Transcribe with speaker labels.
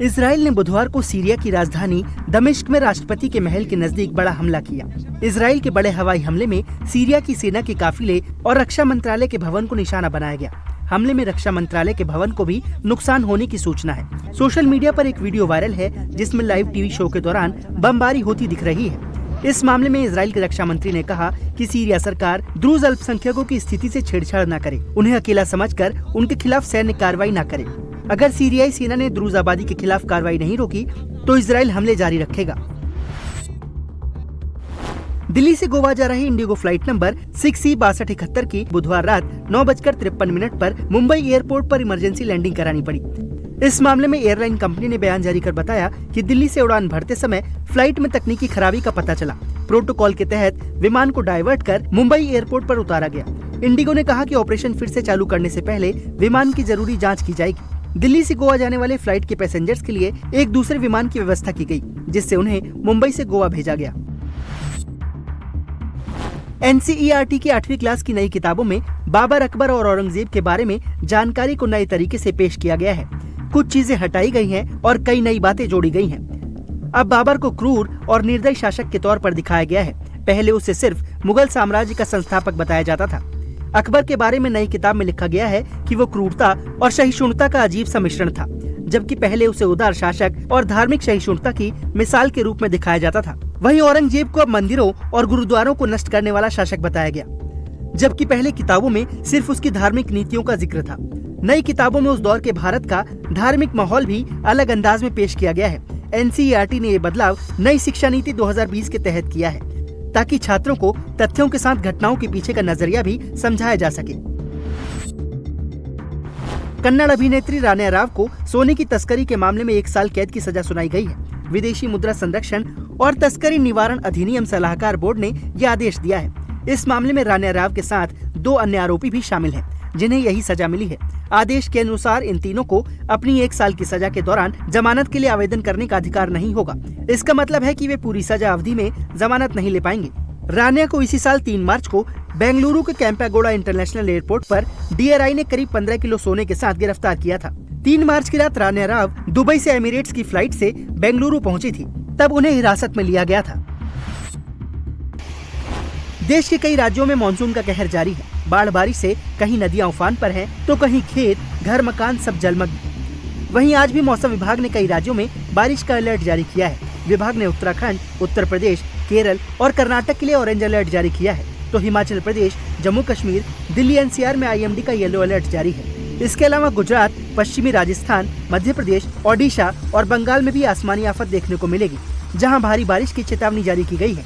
Speaker 1: Israel ने बुधवार को सीरिया की राजधानी दमिश्क में राष्ट्रपति के महल के नजदीक बड़ा हमला किया। इजराइल के बड़े हवाई हमले में सीरिया की सेना के काफिले और रक्षा मंत्रालय के भवन को निशाना बनाया गया। हमले में रक्षा मंत्रालय के भवन को भी नुकसान होने की सूचना है। सोशल मीडिया पर एक वीडियो वायरल है जिसमें लाइव टीवी शो के दौरान बमबारी होती दिख रही है। इस मामले में इजराइल के रक्षा मंत्री ने कहा कि सीरिया सरकार द्रुज अल्पसंख्यकों की स्थिति से छेड़छाड़ न करे, उन्हें अकेला समझकर उनके खिलाफ सैन्य कार्रवाई न करे। अगर सीरियाई सेना ने द्रुज आबादी के खिलाफ कार्रवाई नहीं रोकी तो इजराइल हमले जारी रखेगा। दिल्ली से गोवा जा रही इंडिगो फ्लाइट नंबर 6C6271 की बुधवार रात 9:53 पर मुंबई एयरपोर्ट पर इमरजेंसी लैंडिंग करानी पड़ी। इस मामले में एयरलाइन कंपनी ने बयान जारी कर बताया कि दिल्ली से उड़ान भरते समय फ्लाइट में तकनीकी खराबी का पता चला। प्रोटोकॉल के तहत विमान को डाइवर्ट कर मुंबई एयरपोर्ट पर उतारा गया। इंडिगो ने कहा कि ऑपरेशन फिर से चालू करने से पहले विमान की जरूरी जाँच की जाएगी। दिल्ली से गोवा जाने वाले फ्लाइट के पैसेंजर्स के लिए एक दूसरे विमान की व्यवस्था की गई, जिससे उन्हें मुंबई से गोवा भेजा गया। NCERT की 8वीं क्लास की नई किताबों में बाबर, अकबर और औरंगजेब के बारे में जानकारी को नए तरीके से पेश किया गया है। कुछ चीजें हटाई गई हैं और कई नई बातें जोड़ी गई हैं। अब बाबर को क्रूर और निर्दयी शासक के तौर पर दिखाया गया है। पहले उसे सिर्फ मुगल साम्राज्य का संस्थापक बताया जाता था। अकबर के बारे में नई किताब में लिखा गया है कि वो क्रूरता और सहिष्णुता का अजीब सा मिश्रण था, जबकि पहले उसे उदार शासक और धार्मिक सहिष्णुता की मिसाल के रूप में दिखाया जाता था। वहीं औरंगजेब को अब मंदिरों और गुरुद्वारों को नष्ट करने वाला शासक बताया गया, जबकि पहले किताबों में सिर्फ उसकी धार्मिक नीतियों का जिक्र था। नई किताबों में उस दौर के भारत का धार्मिक माहौल भी अलग अंदाज में पेश किया गया है। NCERT ने ये बदलाव नई शिक्षा नीति 2020 के तहत किया है, ताकि छात्रों को तथ्यों के साथ घटनाओं के पीछे का नजरिया भी समझाया जा सके। कन्नड़ अभिनेत्री रान्या राव को सोने की तस्करी के मामले में 1 साल कैद की सजा सुनाई गई है। विदेशी मुद्रा संरक्षण और तस्करी निवारण अधिनियम सलाहकार बोर्ड ने यह आदेश दिया है। इस मामले में रान्या राव के साथ 2 अन्य आरोपी भी शामिल हैं, जिन्हें यही सजा मिली है। आदेश के अनुसार इन तीनों को अपनी 1 साल की सजा के दौरान जमानत के लिए आवेदन करने का अधिकार नहीं होगा। इसका मतलब है कि वे पूरी सजा अवधि में जमानत नहीं ले पाएंगे। रान्या को इसी साल 3 मार्च को बेंगलुरु के कैंपेगौड़ा इंटरनेशनल एयरपोर्ट पर DRI ने करीब 15 किलो सोने के साथ गिरफ्तार किया था। 3 मार्च की रात रान्या राव दुबई से एमिरेट्स की फ्लाइट से बेंगलुरु पहुंची थी, तब उन्हें हिरासत में लिया गया था। देश के कई राज्यों में मानसून का कहर जारी है। बाढ़ बारिश से कहीं नदियां उफान पर हैं, तो कहीं खेत, घर, मकान सब जलमग्न। वहीं आज भी मौसम विभाग ने कई राज्यों में बारिश का अलर्ट जारी किया है। विभाग ने उत्तराखंड, उत्तर प्रदेश, केरल और कर्नाटक के लिए ऑरेंज अलर्ट जारी किया है, तो हिमाचल प्रदेश, जम्मू कश्मीर, दिल्ली NCR में IMD का येलो अलर्ट जारी है। इसके अलावा गुजरात, पश्चिमी राजस्थान, मध्य प्रदेश, ओडिशा और बंगाल में भी आसमानी आफत देखने को मिलेगी, जहां भारी बारिश की चेतावनी जारी की गई है।